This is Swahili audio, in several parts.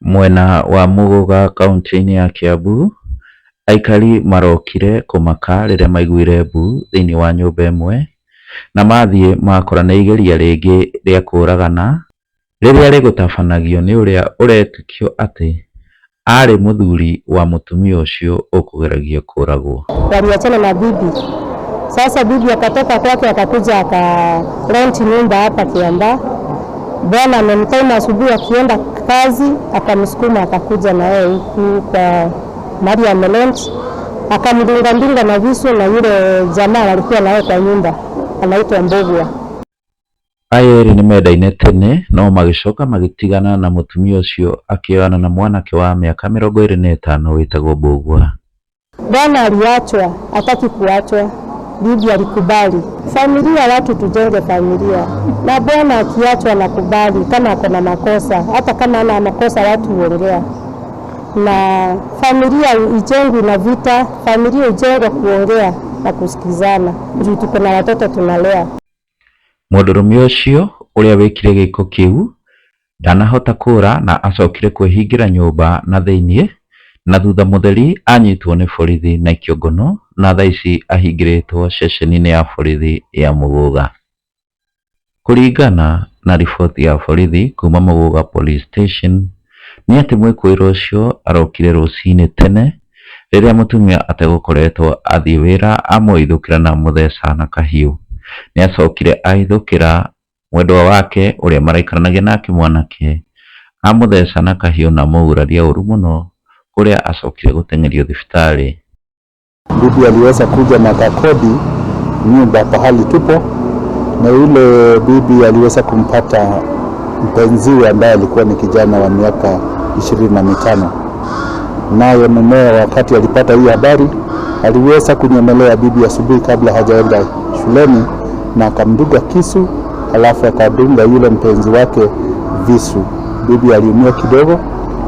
Mwena wa Muguga kaunti-inĩ ya Kiambu, aikari marokire kũmaka rĩrĩa maiguire mbu thĩinĩ wa nyũmba ĩmwe na mathiĩ makora nĩ igeria rĩngĩ rĩa kũragana rĩrĩa rĩgũtabanagio nĩ ũrĩa ũretĩkio atĩ arĩ mũthuri wa mũtumia ũcio ũkũgeragia kũragwo. Waliachana na bibi. Sasa bibi akatoka kwake akakuja akarenti nyumba hapa Kiambaa. Bwana amemtuma asubuhi akienda kazi, akamsukuma akakuja na yeye huku kwa Maria Melent, akamdunga na visu na yule jamaa alikuwa naye kwa nyumba anaitwa Mbogwa. Ayeri nĩ mendaine tene no magĩcoka magĩtigana na mũtumia ũcio akĩoana na mwanake wa mĩaka 25 wĩtagwo Mbogwa. Bwana aliachwa, hataki kuachwa. Bibi alikubali. Familia watu tujenge familia. Na bwana akiachwa nakubali kama ako na makosa, hata kama ana makosa watu huongea. Na familia ijengwe na vita, familia ijengwe kuongea na kusikizana. Juu tuko na watoto tunalea. Mũndũrũme ũcio ũrĩa wĩkire gĩko kĩu ndanahota kũra na acokire kwĩhingĩra nyũmba na thĩinĩ, na thutha mũtheri anyitwo nĩ borithi na ikĩongono na thaa ici ahingĩrĩtwo ceceni-inĩ ya borithi ya Muguga. Kũringana na riboti ya borithi kuma Muguga Police Station nĩ atĩ mwĩkũĩrwo ũcio arokire rũcinĩ tene rĩrĩa mũtumia ategũkoretwo athiĩ wĩra amũithũkĩra na mũtheca na kahiũ. Nĩ acokire ahithũkĩra mwendwa wake ũrĩa maraikaranagia nake mwanake, amũtheca na kahiũ na mũguraria ũru mũno kũrĩa acokire gũteng'erio thibitarĩ. Bibi aliweza kuja na kakodi nyumba pahali tupo, na yule bibi aliweza kumpata mpenziwe ambaye alikuwa ni kijana wa miaka 25. Naye mumewe wakati alipata hii habari aliweza kunyemelea bibi asubuhi kabla hajaenda shuleni na akamdunga kisu, alafu akadunga yule mpenzi wake visu. Bibi aliumia kidogo,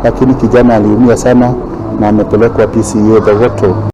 lakini kijana aliumia sana na amepelekwa PCA Bogoto.